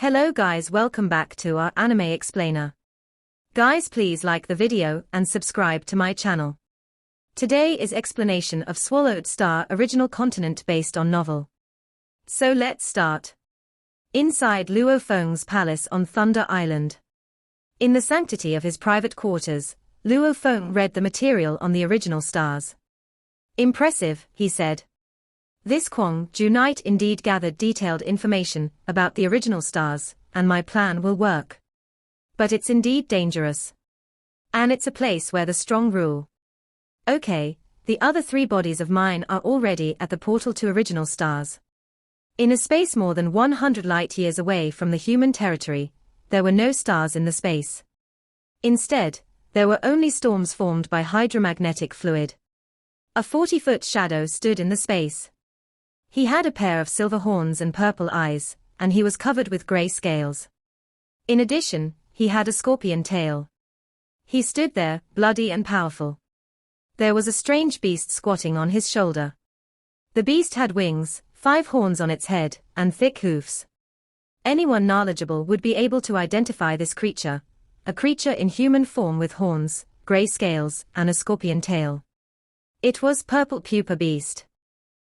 Hello guys, welcome back to our anime explainer. Guys, please like the video and subscribe to my channel. Today is explanation of Swallowed Star original continent based on novel. So let's start. Inside Luo Feng's palace on Thunder Island. In the sanctity of his private quarters, Luo Feng read the material on the original stars. Impressive, he said. This Kwang Ju night indeed gathered detailed information about the original stars, and my plan will work. But it's indeed dangerous. And it's a place where the strong rule. Okay, the other three bodies of mine are already at the portal to original stars. In a space more than 100 light-years away from the human territory, there were no stars in the space. Instead, there were only storms formed by hydromagnetic fluid. A 40-foot shadow stood in the space. He had a pair of silver horns and purple eyes, and he was covered with grey scales. In addition, he had a scorpion tail. He stood there, bloody and powerful. There was a strange beast squatting on his shoulder. The beast had wings, 5 horns on its head, and thick hoofs. Anyone knowledgeable would be able to identify this creature, a creature in human form with horns, grey scales, and a scorpion tail. It was Purple Pupa Beast.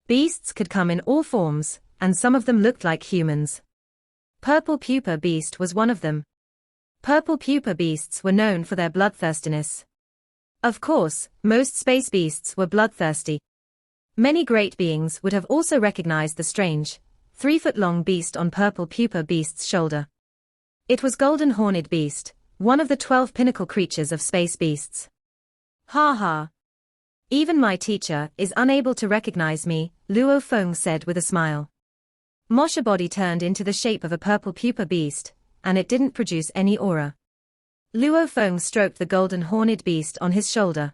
Beasts could come in all forms, and some of them looked like humans. Purple Pupa Beast was one of them. Purple Pupa Beasts were known for their bloodthirstiness. Of course, most space beasts were bloodthirsty. Many great beings would have also recognized the strange, 3-foot-long beast on Purple Pupa Beast's shoulder. It was Golden Horned Beast, one of the 12 pinnacle creatures of space beasts. Ha ha. Even my teacher is unable to recognize me, Luo Feng said with a smile. Mosha body turned into the shape of a purple pupa beast, and it didn't produce any aura. Luo Feng stroked the golden horned beast on his shoulder.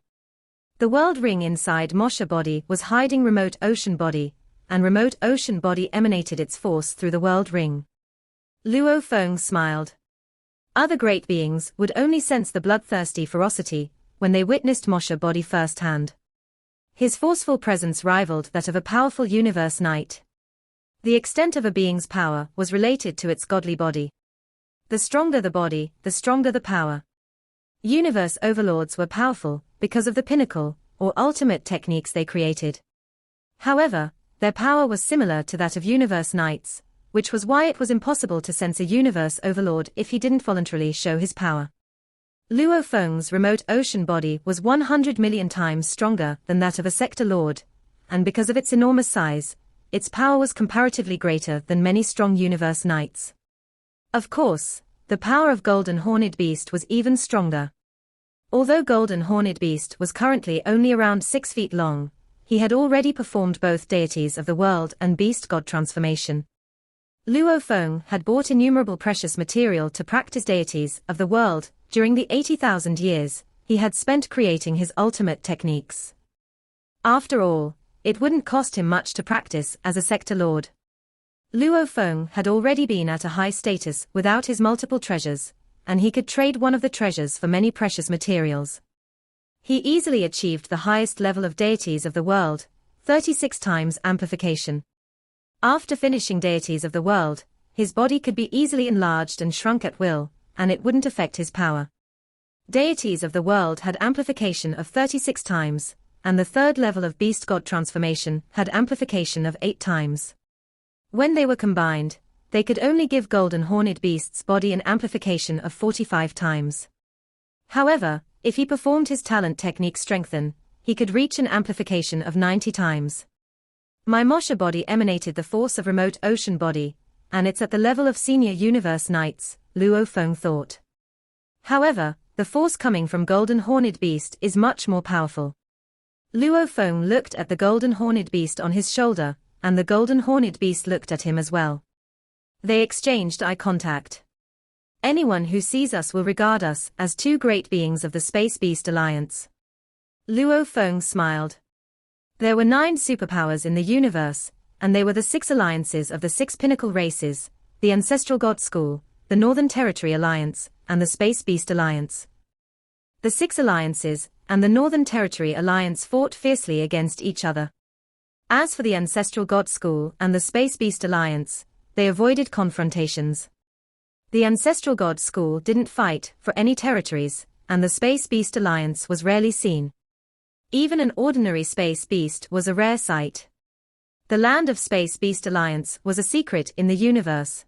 The world ring inside Mosha body was hiding remote ocean body, and remote ocean body emanated its force through the world ring. Luo Feng smiled. Other great beings would only sense the bloodthirsty ferocity when they witnessed Mosha body firsthand. His forceful presence rivaled that of a powerful universe knight. The extent of a being's power was related to its godly body. The stronger the body, the stronger the power. Universe overlords were powerful because of the pinnacle, or ultimate techniques they created. However, their power was similar to that of universe knights, which was why it was impossible to sense a universe overlord if he didn't voluntarily show his power. Luo Feng's remote ocean body was 100 million times stronger than that of a sector lord, and because of its enormous size, its power was comparatively greater than many strong universe knights. Of course, the power of Golden Horned Beast was even stronger. Although Golden Horned Beast was currently only around 6 feet long, he had already performed both deities of the world and beast god transformation. Luo Feng had bought innumerable precious material to practice deities of the world. During the 80,000 years he had spent creating his ultimate techniques. After all, it wouldn't cost him much to practice as a sector lord. Luo Feng had already been at a high status without his multiple treasures, and he could trade one of the treasures for many precious materials. He easily achieved the highest level of deities of the world, 36 times amplification. After finishing deities of the world, his body could be easily enlarged and shrunk at will, and it wouldn't affect his power. Deities of the world had amplification of 36 times, and the third level of beast god transformation had amplification of 8 times. When they were combined, they could only give Golden Horned Beast's body an amplification of 45 times. However, if he performed his talent technique strengthen, he could reach an amplification of 90 times. My Mosha body emanated the force of remote ocean body, and it's at the level of senior universe knights, Luo Feng thought. However, the force coming from Golden Horned Beast is much more powerful. Luo Feng looked at the Golden Horned Beast on his shoulder, and the Golden Horned Beast looked at him as well. They exchanged eye contact. Anyone who sees us will regard us as two great beings of the Space Beast Alliance. Luo Feng smiled. There were 9 superpowers in the universe, and they were the 6 alliances of the 6 pinnacle races, the Ancestral God School, the Northern Territory Alliance, and the Space Beast Alliance. The 6 alliances, and the Northern Territory Alliance fought fiercely against each other. As for the Ancestral God School and the Space Beast Alliance, they avoided confrontations. The ancestral god school didn't fight for any territories, and the Space Beast Alliance was rarely seen. Even an ordinary space beast was a rare sight. The land of Space Beast Alliance was a secret in the universe.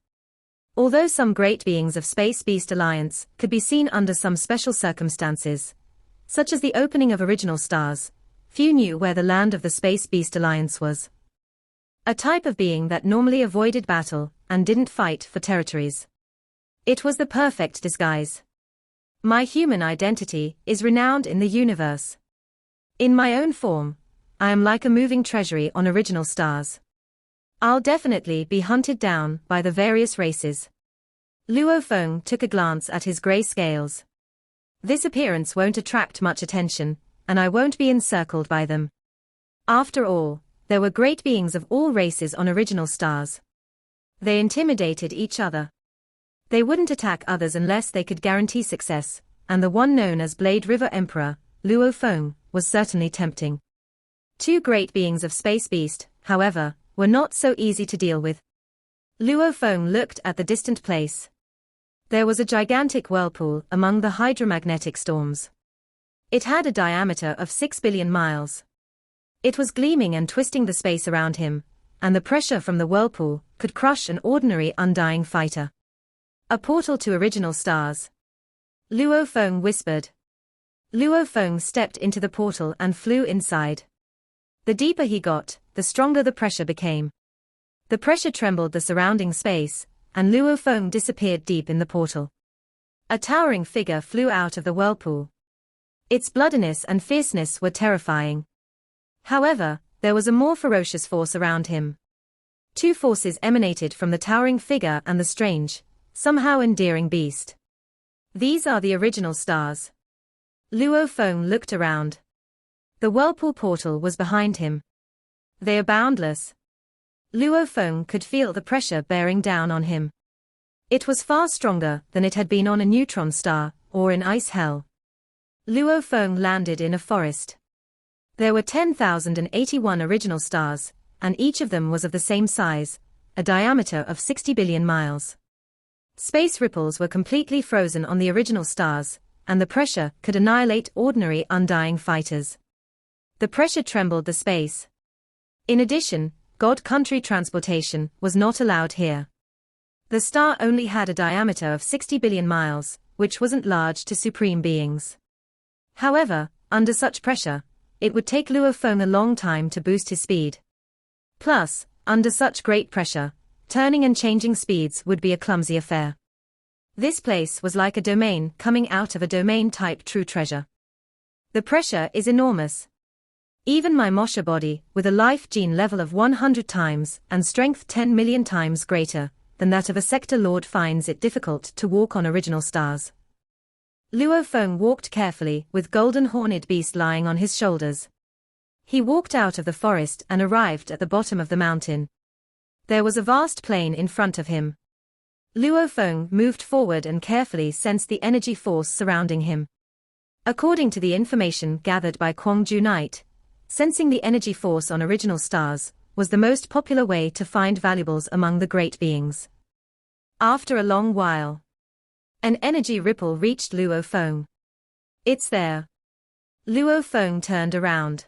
Although some great beings of Space Beast Alliance could be seen under some special circumstances, such as the opening of original stars, few knew where the land of the Space Beast Alliance was. A type of being that normally avoided battle and didn't fight for territories. It was the perfect disguise. My human identity is renowned in the universe. In my own form, I am like a moving treasury on original stars. I'll definitely be hunted down by the various races. Luo Feng took a glance at his grey scales. This appearance won't attract much attention, and I won't be encircled by them. After all, there were great beings of all races on original stars. They intimidated each other. They wouldn't attack others unless they could guarantee success, and the one known as Blade River Emperor, Luo Feng, was certainly tempting. Two great beings of Space Beast, however, were not so easy to deal with. Luo Feng looked at the distant place. There was a gigantic whirlpool among the hydromagnetic storms. It had a diameter of 6 billion miles. It was gleaming and twisting the space around him, and the pressure from the whirlpool could crush an ordinary undying fighter. A portal to original stars. Luo Feng whispered. Luo Feng stepped into the portal and flew inside. The deeper he got, the stronger the pressure became. The pressure trembled the surrounding space, and Luo Feng disappeared deep in the portal. A towering figure flew out of the whirlpool. Its bloodiness and fierceness were terrifying. However, there was a more ferocious force around him. Two forces emanated from the towering figure and the strange, somehow endearing beast. These are the original stars. Luo Feng looked around. The whirlpool portal was behind him. They are boundless. Luo Feng could feel the pressure bearing down on him. It was far stronger than it had been on a neutron star, or in ice hell. Luo Feng landed in a forest. There were 10,081 original stars, and each of them was of the same size, a diameter of 60 billion miles. Space ripples were completely frozen on the original stars, and the pressure could annihilate ordinary undying fighters. The pressure trembled the space. In addition, God country transportation was not allowed here. The star only had a diameter of 60 billion miles, which wasn't large to supreme beings. However, under such pressure, it would take Luo Feng a long time to boost his speed. Plus, under such great pressure, turning and changing speeds would be a clumsy affair. This place was like a domain coming out of a domain-type true treasure. The pressure is enormous. Even my Mosha body, with a life gene level of 100 times and strength 10 million times greater than that of a sector lord, finds it difficult to walk on original stars. Luo Feng walked carefully with golden horned beast lying on his shoulders. He walked out of the forest and arrived at the bottom of the mountain. There was a vast plain in front of him. Luo Feng moved forward and carefully sensed the energy force surrounding him. According to the information gathered by Kwangju Knight, sensing the energy force on original stars was the most popular way to find valuables among the great beings. After a long while, an energy ripple reached Luo Feng. It's there. Luo Feng turned around.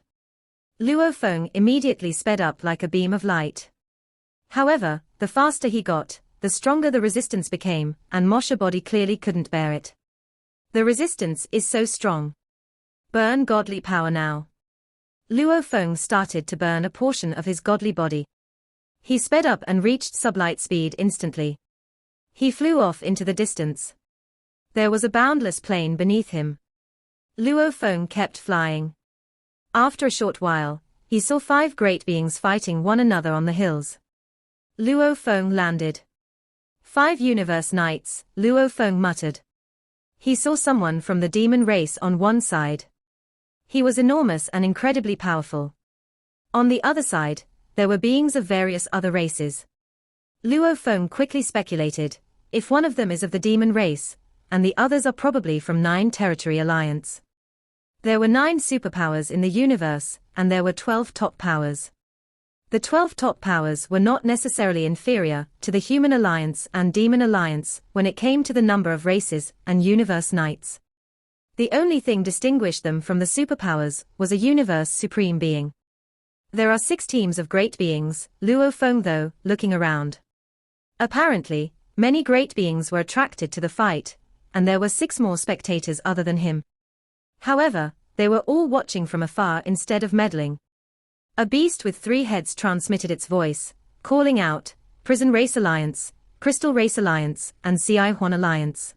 Luo Feng immediately sped up like a beam of light. However, the faster he got, the stronger the resistance became, and Mosha body clearly couldn't bear it. The resistance is so strong. Burn godly power now. Luo Feng started to burn a portion of his godly body. He sped up and reached sublight speed instantly. He flew off into the distance. There was a boundless plain beneath him. Luo Feng kept flying. After a short while, he saw 5 great beings fighting one another on the hills. Luo Feng landed. 5 universe knights, Luo Feng muttered. He saw someone from the demon race on one side. He was enormous and incredibly powerful. On the other side, there were beings of various other races. Luo Feng quickly speculated, if one of them is of the demon race, and the others are probably from 9 territory alliance. There were 9 superpowers in the universe, and there were 12 top powers. The 12 top powers were not necessarily inferior to the Human Alliance and Demon Alliance when it came to the number of races and universe knights. The only thing distinguished them from the superpowers was a universe supreme being. There are 6 teams of great beings, Luo Feng though, looking around. Apparently, many great beings were attracted to the fight, and there were 6 more spectators other than him. However, they were all watching from afar instead of meddling. A beast with 3 heads transmitted its voice, calling out, Prison Race Alliance, Crystal Race Alliance, and Ci Huan Alliance.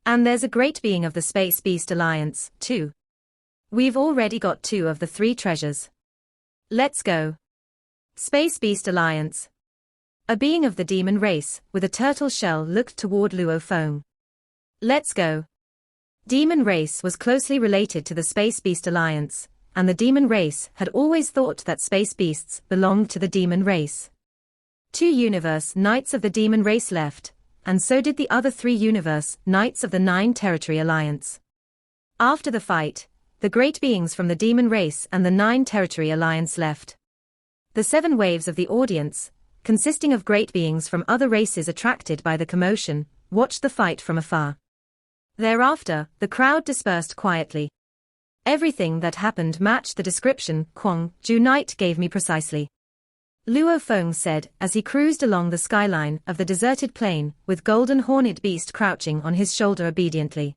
And there's a great being of the Space Beast Alliance, too. We've already got 2 of the 3 treasures. Let's go. Space Beast Alliance. A being of the demon race, with a turtle shell, looked toward Luo Feng. Let's go. Demon race was closely related to the Space Beast Alliance, and the demon race had always thought that space beasts belonged to the demon race. 2 universe knights of the demon race left, and so did the other 3 universe knights of the 9 Territory Alliance. After the fight, the great beings from the demon race and the 9 Territory Alliance left. The 7 waves of the audience, consisting of great beings from other races attracted by the commotion, watched the fight from afar. Thereafter, the crowd dispersed quietly. Everything that happened matched the description Kwang Ju Knight gave me precisely. Luo Feng said as he cruised along the skyline of the deserted plain with Golden Horned Beast crouching on his shoulder obediently.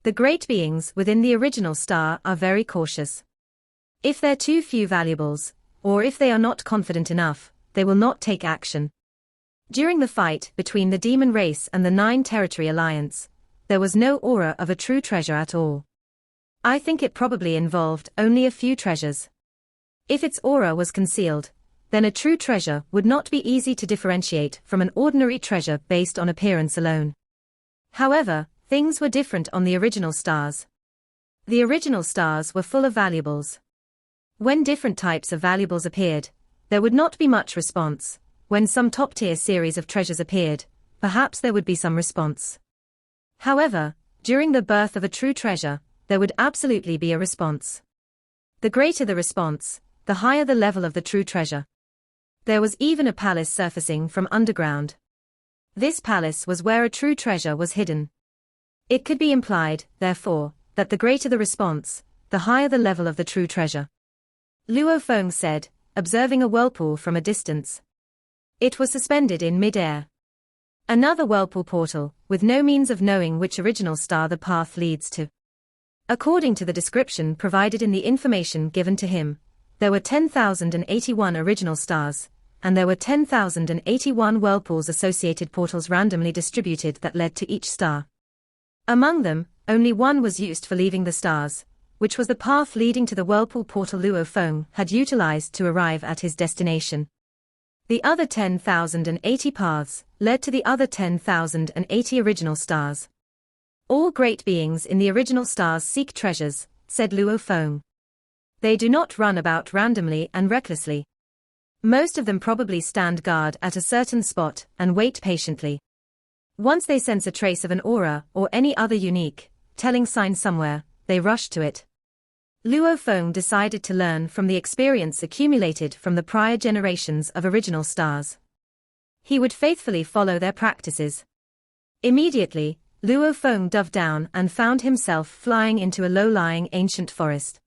The great beings within the original star are very cautious. If they're too few valuables, or if they are not confident enough, they will not take action. During the fight between the demon race and the 9 Territory Alliance, there was no aura of a true treasure at all. I think it probably involved only a few treasures. If its aura was concealed, then a true treasure would not be easy to differentiate from an ordinary treasure based on appearance alone. However, things were different on the original stars. The original stars were full of valuables. When different types of valuables appeared, there would not be much response. When some top-tier series of treasures appeared, perhaps there would be some response. However, during the birth of a true treasure, there would absolutely be a response. The greater the response, the higher the level of the true treasure. There was even a palace surfacing from underground. This palace was where a true treasure was hidden. It could be implied, therefore, that the greater the response, the higher the level of the true treasure. Luo Feng said, observing a whirlpool from a distance. It was suspended in mid-air. Another whirlpool portal, with no means of knowing which original star the path leads to. According to the description provided in the information given to him, there were 10,081 original stars, and there were 10,081 whirlpools associated portals randomly distributed that led to each star. Among them, only one was used for leaving the stars, which was the path leading to the whirlpool portal Luo Feng had utilized to arrive at his destination. The other 10,080 paths led to the other 10,080 original stars. All great beings in the original stars seek treasures, said Luo Feng. They do not run about randomly and recklessly. Most of them probably stand guard at a certain spot and wait patiently. Once they sense a trace of an aura or any other unique, telling sign somewhere, they rush to it. Luo Feng decided to learn from the experience accumulated from the prior generations of original stars. He would faithfully follow their practices. Immediately, Luo Feng dove down and found himself flying into a low-lying ancient forest.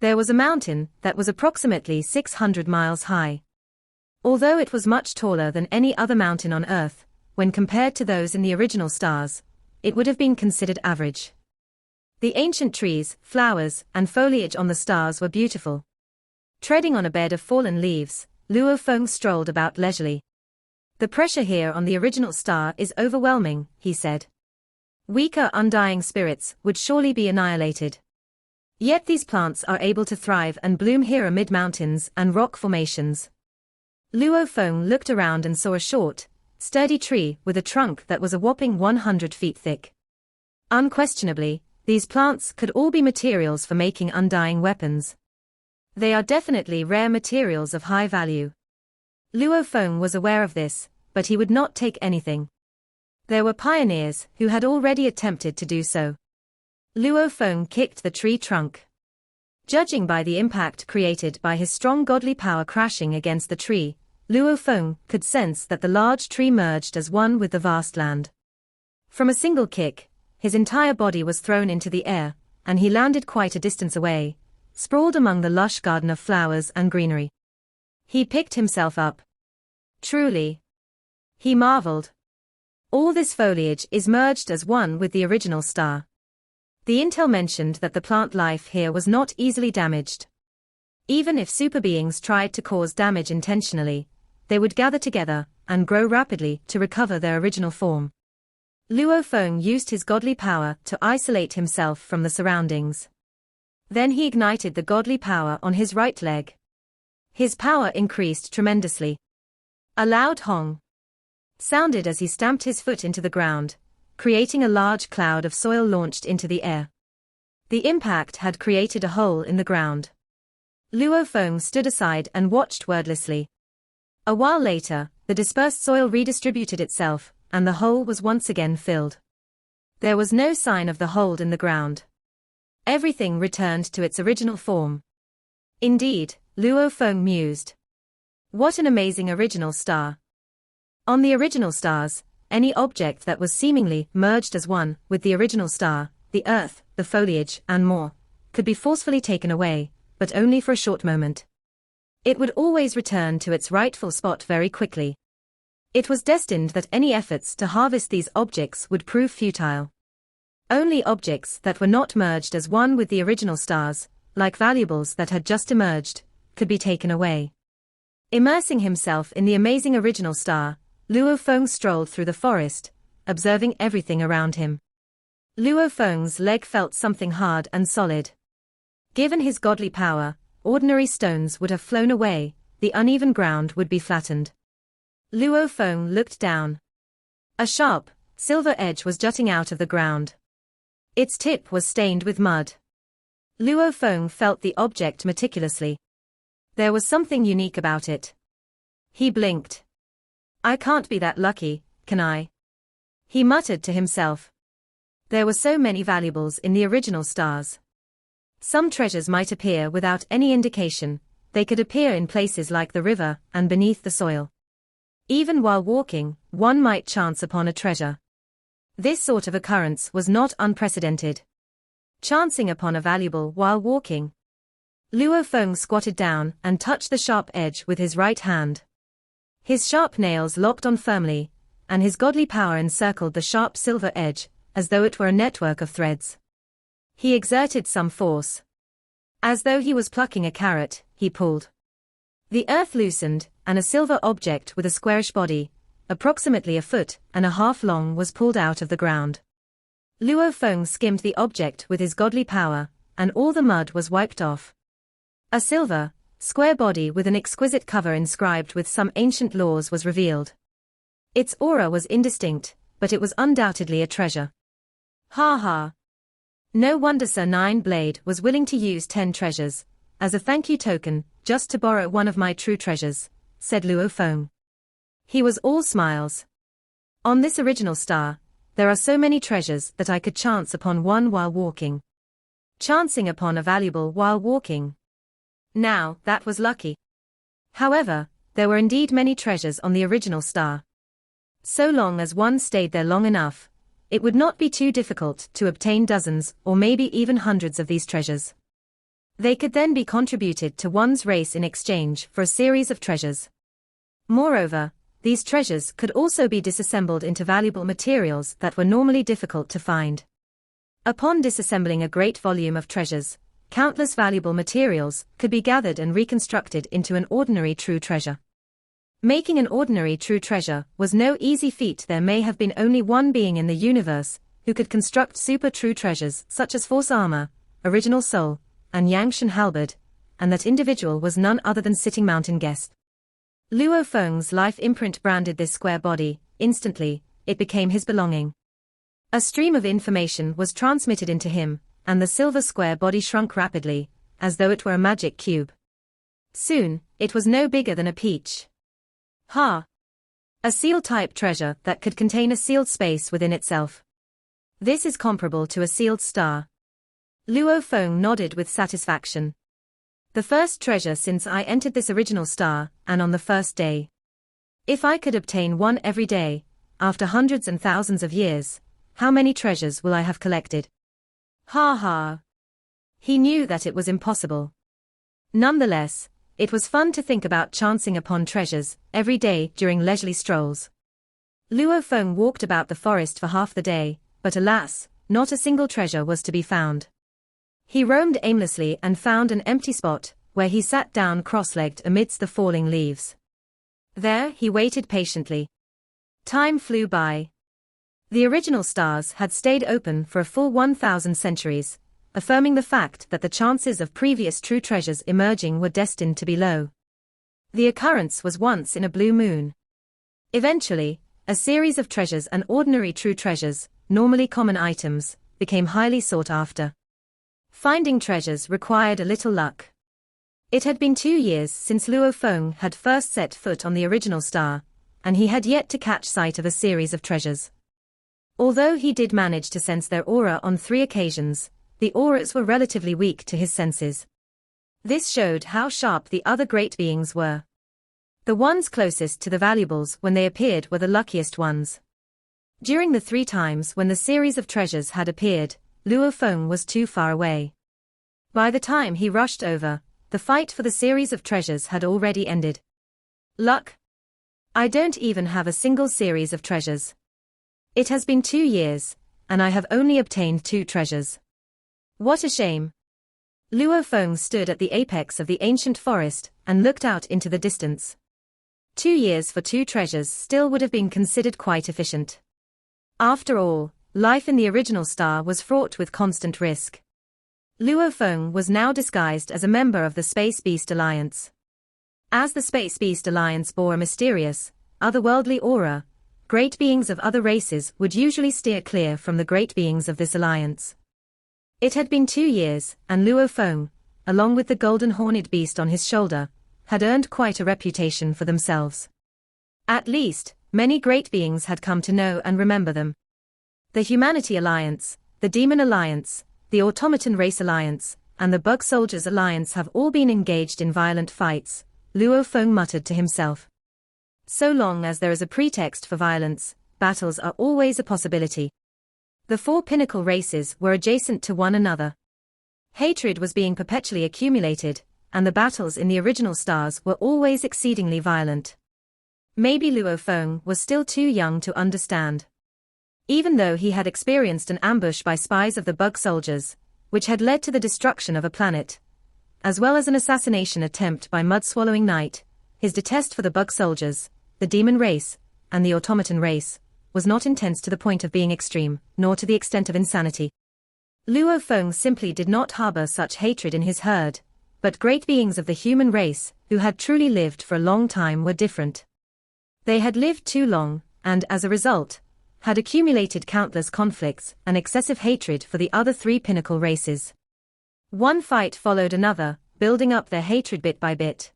There was a mountain that was approximately 600 miles high. Although it was much taller than any other mountain on Earth, when compared to those in the original stars, it would have been considered average. The ancient trees, flowers, and foliage on the stars were beautiful. Treading on a bed of fallen leaves, Luo Feng strolled about leisurely. The pressure here on the original star is overwhelming, he said. Weaker undying spirits would surely be annihilated. Yet these plants are able to thrive and bloom here amid mountains and rock formations. Luo Feng looked around and saw a short, sturdy tree with a trunk that was a whopping 100 feet thick. Unquestionably, these plants could all be materials for making undying weapons. They are definitely rare materials of high value. Luo Feng was aware of this, but he would not take anything. There were pioneers who had already attempted to do so. Luo Feng kicked the tree trunk. Judging by the impact created by his strong godly power crashing against the tree, Luo Feng could sense that the large tree merged as one with the vast land. From a single kick, his entire body was thrown into the air, and he landed quite a distance away, sprawled among the lush garden of flowers and greenery. He picked himself up. Truly, he marveled. All this foliage is merged as one with the original star. The intel mentioned that the plant life here was not easily damaged. Even if superbeings tried to cause damage intentionally, they would gather together and grow rapidly to recover their original form. Luo Feng used his godly power to isolate himself from the surroundings. Then he ignited the godly power on his right leg. His power increased tremendously. A loud hong sounded as he stamped his foot into the ground, creating a large cloud of soil launched into the air. The impact had created a hole in the ground. Luo Feng stood aside and watched wordlessly. A while later, the dispersed soil redistributed itself, and the hole was once again filled. There was no sign of the hole in the ground. Everything returned to its original form. Indeed, Luo Feng mused. What an amazing original star. On the original stars, any object that was seemingly merged as one with the original star, the earth, the foliage, and more, could be forcefully taken away, but only for a short moment. It would always return to its rightful spot very quickly. It was destined that any efforts to harvest these objects would prove futile. Only objects that were not merged as one with the original stars, like valuables that had just emerged, could be taken away. Immersing himself in the amazing original star, Luo Feng strolled through the forest, observing everything around him. Luo Feng's leg felt something hard and solid. Given his godly power, ordinary stones would have flown away, the uneven ground would be flattened. Luo Feng looked down. A sharp, silver edge was jutting out of the ground. Its tip was stained with mud. Luo Feng felt the object meticulously. There was something unique about it. He blinked. I can't be that lucky, can I? He muttered to himself. There were so many valuables in the original stars. Some treasures might appear without any indication, they could appear in places like the river and beneath the soil. Even while walking, one might chance upon a treasure. This sort of occurrence was not unprecedented. Chancing upon a valuable while walking. Luo Feng squatted down and touched the sharp edge with his right hand. His sharp nails locked on firmly, and his godly power encircled the sharp silver edge, as though it were a network of threads. He exerted some force. As though he was plucking a carrot, he pulled. The earth loosened, and a silver object with a squarish body, approximately a foot and a half long, was pulled out of the ground. Luo Feng skimmed the object with his godly power, and all the mud was wiped off. A silver, square body with an exquisite cover inscribed with some ancient laws was revealed. Its aura was indistinct, but it was undoubtedly a treasure. Ha ha! No wonder Sir Nine-Blade was willing to use 10 treasures, as a thank you token, just to borrow one of my true treasures, said Luo Feng. He was all smiles. On this original star, there are so many treasures that I could chance upon one while walking. Chancing upon a valuable while walking. Now, that was lucky. However, there were indeed many treasures on the original star. So long as one stayed there long enough, it would not be too difficult to obtain dozens or maybe even hundreds of these treasures. They could then be contributed to one's race in exchange for a series of treasures. Moreover, these treasures could also be disassembled into valuable materials that were normally difficult to find. Upon disassembling a great volume of treasures, countless valuable materials could be gathered and reconstructed into an ordinary true treasure. Making an ordinary true treasure was no easy feat. There may have been only one being in the universe who could construct super true treasures such as Force Armor, Original Soul, and Yangshan Halberd, and that individual was none other than Sitting Mountain Guest. Luo Feng's life imprint branded this square body. Instantly, it became his belonging. A stream of information was transmitted into him, and the silver square body shrunk rapidly, as though it were a magic cube. Soon, it was no bigger than a peach. Ha! A seal-type treasure that could contain a sealed space within itself. This is comparable to a sealed star. Luo Feng nodded with satisfaction. The first treasure since I entered this original star, and on the first day. If I could obtain one every day, after hundreds and thousands of years, how many treasures will I have collected? Ha ha. He knew that it was impossible. Nonetheless, it was fun to think about chancing upon treasures every day during leisurely strolls. Luo Feng walked about the forest for half the day, but alas, not a single treasure was to be found. He roamed aimlessly and found an empty spot, where he sat down cross-legged amidst the falling leaves. There he waited patiently. Time flew by. The original stars had stayed open for a full 1,000 centuries, affirming the fact that the chances of previous true treasures emerging were destined to be low. The occurrence was once in a blue moon. Eventually, a series of treasures and ordinary true treasures, normally common items, became highly sought after. Finding treasures required a little luck. It had been 2 years since Luo Feng had first set foot on the original star, and he had yet to catch sight of a series of treasures. Although he did manage to sense their aura on 3 occasions, the auras were relatively weak to his senses. This showed how sharp the other great beings were. The ones closest to the valuables when they appeared were the luckiest ones. During the 3 times when the series of treasures had appeared, Luo Feng was too far away. By the time he rushed over, the fight for the series of treasures had already ended. Luck? I don't even have a single series of treasures. It has been 2 years, and I have only obtained 2 treasures. What a shame. Luo Feng stood at the apex of the ancient forest and looked out into the distance. 2 years for 2 treasures still would have been considered quite efficient. After all, life in the original star was fraught with constant risk. Luo Feng was now disguised as a member of the Space Beast Alliance. As the Space Beast Alliance bore a mysterious, otherworldly aura, great beings of other races would usually steer clear from the great beings of this alliance. It had been 2 years, and Luo Feng, along with the golden horned beast on his shoulder, had earned quite a reputation for themselves. At least, many great beings had come to know and remember them. The Humanity Alliance, the Demon Alliance, the Automaton Race Alliance, and the Bug Soldiers Alliance have all been engaged in violent fights, Luo Feng muttered to himself. So long as there is a pretext for violence, battles are always a possibility. The 4 pinnacle races were adjacent to one another. Hatred was being perpetually accumulated, and the battles in the original stars were always exceedingly violent. Maybe Luo Feng was still too young to understand. Even though he had experienced an ambush by spies of the Bug Soldiers, which had led to the destruction of a planet, as well as an assassination attempt by Mud-Swallowing Knight, his detest for the Bug Soldiers, the Demon Race, and the Automaton Race, was not intense to the point of being extreme, nor to the extent of insanity. Luo Feng simply did not harbor such hatred in his herd, but great beings of the human race, who had truly lived for a long time, were different. They had lived too long, and as a result, had accumulated countless conflicts and excessive hatred for the other 3 pinnacle races. One fight followed another, building up their hatred bit by bit.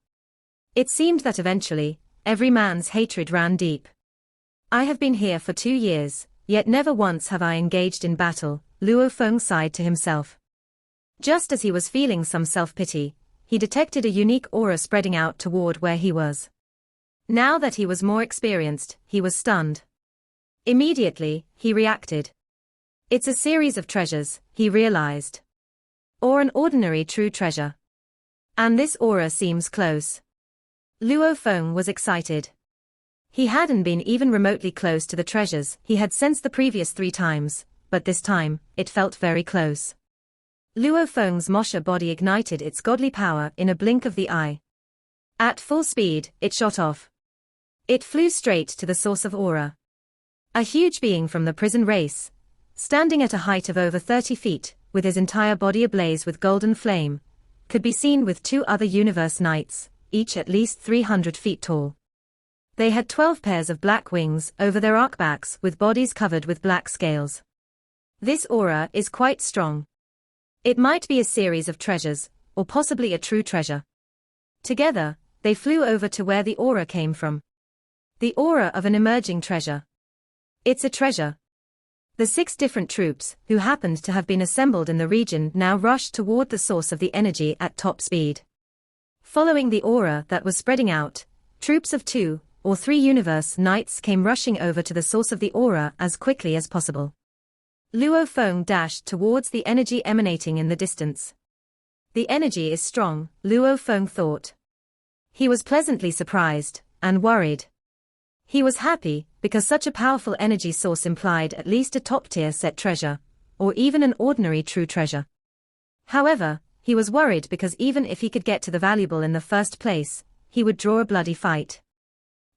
It seemed that eventually, every man's hatred ran deep. I have been here for 2 years, yet never once have I engaged in battle, Luo Feng sighed to himself. Just as he was feeling some self-pity, he detected a unique aura spreading out toward where he was. Now that he was more experienced, he was stunned. Immediately, he reacted. It's a series of treasures, he realized. Or an ordinary true treasure. And this aura seems close. Luo Feng was excited. He hadn't been even remotely close to the treasures he had sensed the previous 3 times, but this time, it felt very close. Luo Feng's Mosha body ignited its godly power in a blink of the eye. At full speed, it shot off. It flew straight to the source of aura. A huge being from the prison race, standing at a height of over 30 feet, with his entire body ablaze with golden flame, could be seen with 2 other universe knights, each at least 300 feet tall. They had 12 pairs of black wings over their arcbacks with bodies covered with black scales. This aura is quite strong. It might be a series of treasures, or possibly a true treasure. Together, they flew over to where the aura came from. The aura of an emerging treasure. It's a treasure. The 6 different troops, who happened to have been assembled in the region, now rushed toward the source of the energy at top speed. Following the aura that was spreading out, troops of 2 or 3 universe knights came rushing over to the source of the aura as quickly as possible. Luo Feng dashed towards the energy emanating in the distance. The energy is strong, Luo Feng thought. He was pleasantly surprised and worried. He was happy because such a powerful energy source implied at least a top-tier set treasure, or even an ordinary true treasure. However, he was worried because even if he could get to the valuable in the first place, he would draw a bloody fight.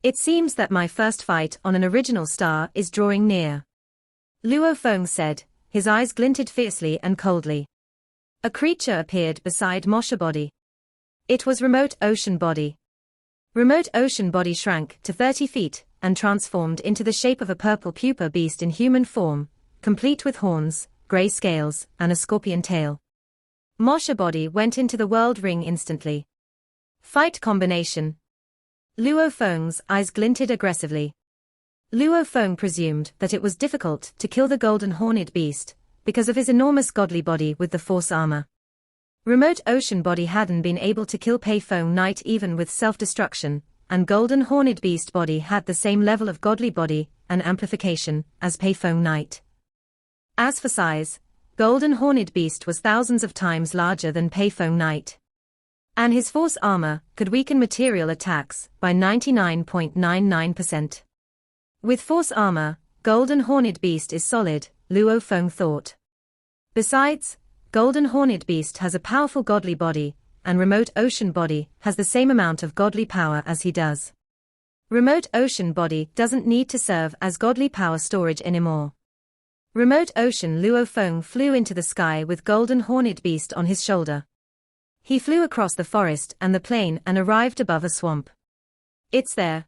It seems that my first fight on an original star is drawing near. Luo Feng said, his eyes glinted fiercely and coldly. A creature appeared beside Mosha Body. It was Remote Ocean Body. Remote Ocean Body shrank to 30 feet and transformed into the shape of a purple pupa beast in human form, complete with horns, grey scales, and a scorpion tail. Mosha Body went into the world ring instantly. Fight combination. Luo Feng's eyes glinted aggressively. Luo Feng presumed that it was difficult to kill the golden horned beast, because of his enormous godly body with the force armor. Remote Ocean Body hadn't been able to kill Pei Feng Knight even with self-destruction, and Golden Horned Beast Body had the same level of godly body and amplification as Pei Feng Knight. As for size, Golden Horned Beast was thousands of times larger than Pei Feng Knight. And his force armor could weaken material attacks by 99.99%. With force armor, Golden Horned Beast is solid, Luo Feng thought. Besides, Golden Horned Beast has a powerful godly body, and Remote Ocean Body has the same amount of godly power as he does. Remote Ocean Body doesn't need to serve as godly power storage anymore. Remote Ocean Luo Feng flew into the sky with Golden Horned Beast on his shoulder. He flew across the forest and the plain and arrived above a swamp. It's there.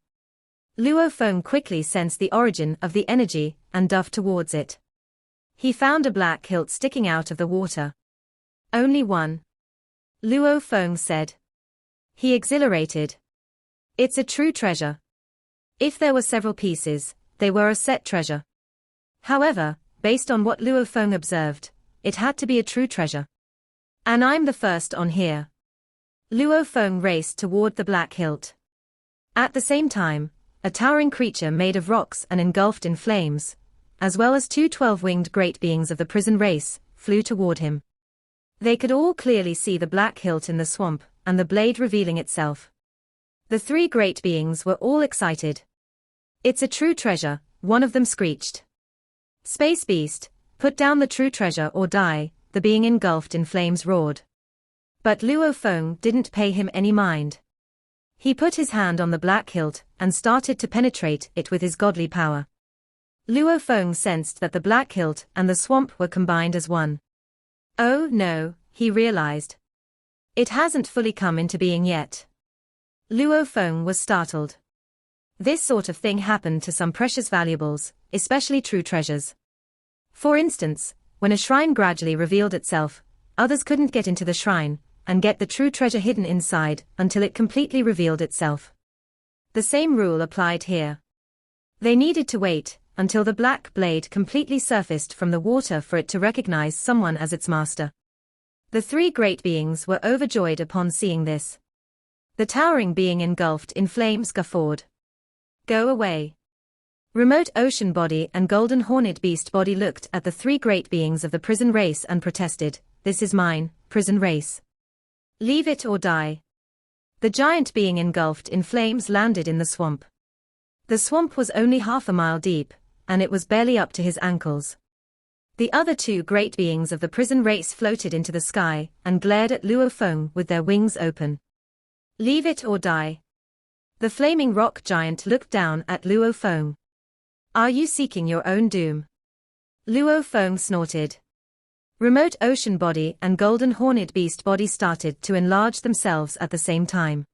Luo Feng quickly sensed the origin of the energy and dove towards it. He found a black hilt sticking out of the water. Only one. Luo Feng said. He exhilarated. It's a true treasure. If there were several pieces, they were a set treasure. However, based on what Luo Feng observed, it had to be a true treasure. And I'm the first on here. Luo Feng raced toward the black hilt. At the same time, a towering creature made of rocks and engulfed in flames, as well as 2 12-winged great beings of the prison race, flew toward him. They could all clearly see the black hilt in the swamp, and the blade revealing itself. The 3 great beings were all excited. It's a true treasure, one of them screeched. Space Beast, put down the true treasure or die, the being engulfed in flames roared. But Luo Feng didn't pay him any mind. He put his hand on the black hilt and started to penetrate it with his godly power. Luo Feng sensed that the black hilt and the swamp were combined as one. Oh no, he realized. It hasn't fully come into being yet. Luo Feng was startled. This sort of thing happened to some precious valuables, especially true treasures. For instance, when a shrine gradually revealed itself, others couldn't get into the shrine and get the true treasure hidden inside until it completely revealed itself. The same rule applied here. They needed to wait until the black blade completely surfaced from the water for it to recognize someone as its master. The 3 great beings were overjoyed upon seeing this. The towering being engulfed in flames guffawed. Go away. Remote Ocean Body and Golden Horned Beast Body looked at the 3 great beings of the prison race and protested, "This is mine, prison race. Leave it or die." The giant being engulfed in flames landed in the swamp. The swamp was only half a mile deep, and it was barely up to his ankles. The other 2 great beings of the prison race floated into the sky and glared at Luo Feng with their wings open. Leave it or die. The flaming rock giant looked down at Luo Feng. Are you seeking your own doom? Luo Feng snorted. Remote Ocean Body and Golden Horned Beast Body started to enlarge themselves at the same time.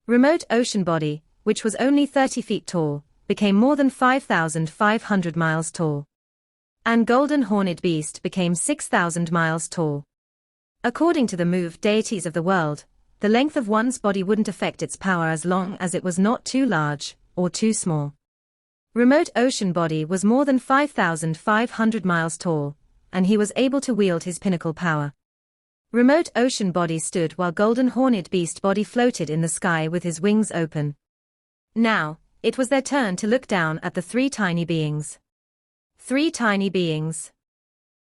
Remote Ocean Body, which was only 30 feet tall, became more than 5,500 miles tall. And Golden Horned Beast became 6,000 miles tall. According to the moved deities of the world, the length of one's body wouldn't affect its power as long as it was not too large or too small. Remote Ocean Body was more than 5,500 miles tall, and he was able to wield his pinnacle power. Remote ocean body stood while golden horned beast body floated in the sky with his wings open. Now, it was their turn to look down at the three tiny beings. Three tiny beings.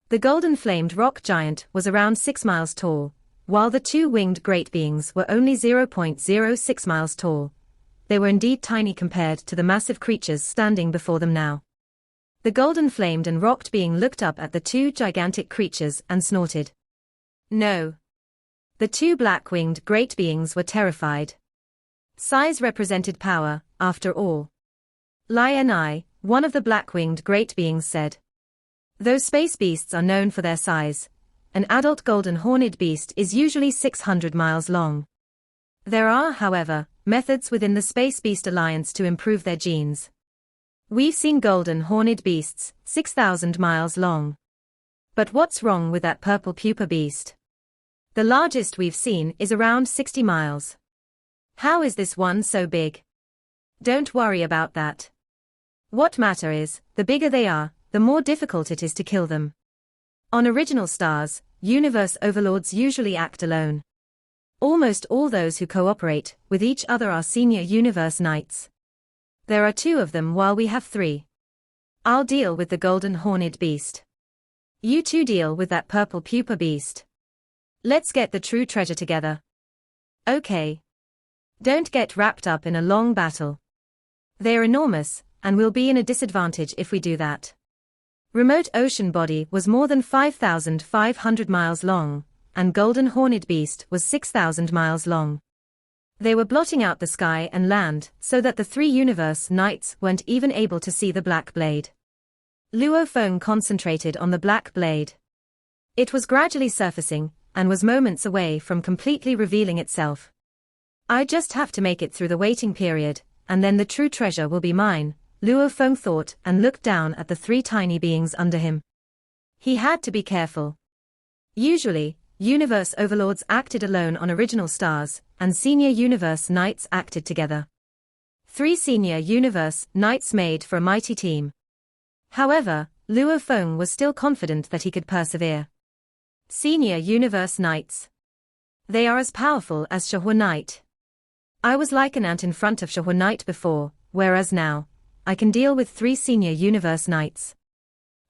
The golden flamed rock giant was around 6 miles tall, while the two winged great beings were only 0.06 miles tall. They were indeed tiny compared to the massive creatures standing before them now. The golden flamed and rocked being looked up at the two gigantic creatures and snorted. No. The two black-winged great beings were terrified. Size represented power, after all. Lion, one of the black-winged great beings said. Though space beasts are known for their size, an adult golden horned beast is usually 600 miles long. There are, however, methods within the Space Beast Alliance to improve their genes. We've seen golden horned beasts, 6,000 miles long. But what's wrong with that purple pupa beast? The largest we've seen is around 60 miles. How is this one so big? Don't worry about that. What matter is, the bigger they are, the more difficult it is to kill them. On original stars, universe overlords usually act alone. Almost all those who cooperate with each other are senior universe knights. There are 2 of them while we have 3. I'll deal with the golden horned beast. You 2 deal with that purple pupa beast. Let's get the true treasure together. Okay. Don't get wrapped up in a long battle. They're enormous, and we'll be in a disadvantage if we do that. Remote ocean body was more than 5,500 miles long, and golden horned beast was 6,000 miles long. They were blotting out the sky and land so that the 3 universe knights weren't even able to see the black blade. Luo Feng concentrated on the black blade. It was gradually surfacing, and was moments away from completely revealing itself. I just have to make it through the waiting period, and then the true treasure will be mine, Luo Feng thought and looked down at the 3 tiny beings under him. He had to be careful. Usually, universe overlords acted alone on original stars, and senior universe knights acted together. 3 senior universe knights made for a mighty team. However, Luo Feng was still confident that he could persevere. Senior universe knights. They are as powerful as Shahua Knight. I was like an ant in front of Shahua Knight before, whereas now, I can deal with 3 senior universe knights.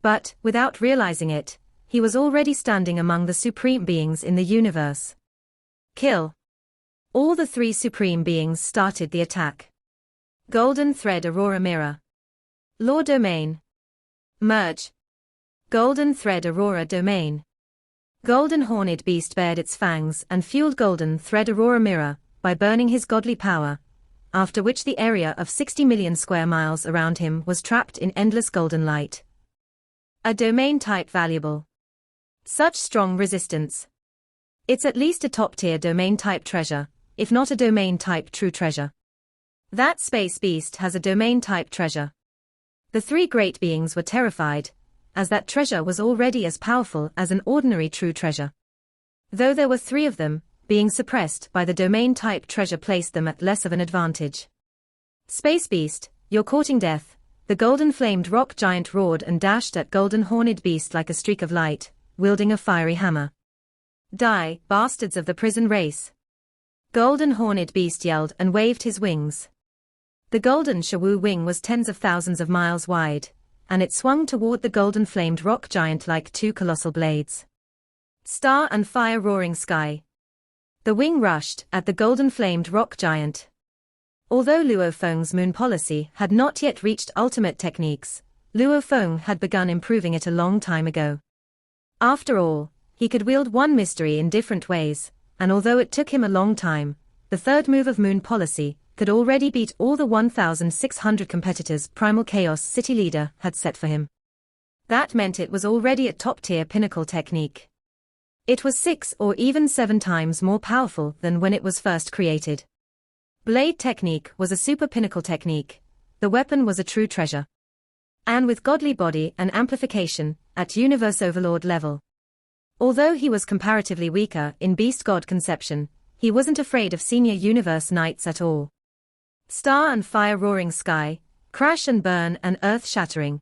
But, without realizing it, he was already standing among the supreme beings in the universe. Kill. All the 3 supreme beings started the attack. Golden Thread Aurora Mirror. Law Domain. Merge. Golden Thread Aurora Domain. Golden Horned Beast bared its fangs and fueled Golden Thread Aurora Mirror by burning his godly power, after which the area of 60 million square miles around him was trapped in endless golden light. A domain-type valuable. Such strong resistance. It's at least a top-tier domain-type treasure, if not a domain-type true treasure. That space beast has a domain-type treasure. The 3 great beings were terrified, as that treasure was already as powerful as an ordinary true treasure. Though there were 3 of them, being suppressed by the domain-type treasure placed them at less of an advantage. Space beast, you're courting death, the golden-flamed rock giant roared and dashed at golden horned beast like a streak of light, wielding a fiery hammer. Die, bastards of the prison race. Golden horned beast yelled and waved his wings. The golden Shawu wing was tens of thousands of miles wide, and it swung toward the golden-flamed rock giant like 2 colossal blades. Star and fire roaring sky. The wing rushed at the golden-flamed rock giant. Although Luo Feng's moon policy had not yet reached ultimate techniques, Luo Feng had begun improving it a long time ago. After all, he could wield one mystery in different ways, and although it took him a long time, the 3rd move of moon policy could already beat all the 1,600 competitors Primal Chaos City Leader had set for him. That meant it was already a top-tier pinnacle technique. It was 6 or even 7 times more powerful than when it was first created. Blade technique was a super pinnacle technique. The weapon was a true treasure. And with godly body and amplification, at Universe Overlord level. Although he was comparatively weaker in Beast God conception, he wasn't afraid of senior Universe Knights at all. Star and fire roaring sky, crash and burn and earth shattering.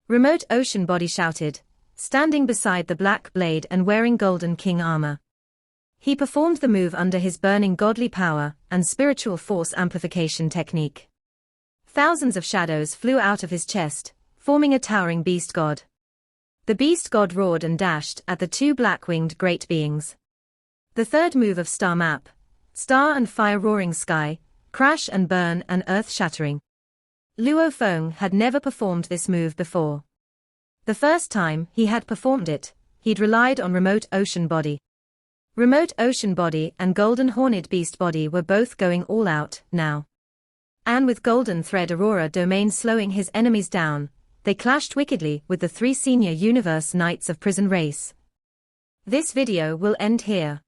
Remote ocean body shouted, standing beside the black blade and wearing golden king armor. He performed the move under his burning godly power and spiritual force amplification technique. Thousands of shadows flew out of his chest, forming a towering beast god. The beast god roared and dashed at the two black-winged great beings. The third move of Star Map, Star and Fire Roaring Sky, Crash and Burn and Earth Shattering. Luo Feng had never performed this move before. The first time he had performed it, he'd relied on Remote Ocean Body. Remote Ocean Body and Golden Horned Beast Body were both going all out now. And with Golden Thread Aurora Domain slowing his enemies down, they clashed wickedly with the three senior Universe Knights of Prison Race. This video will end here.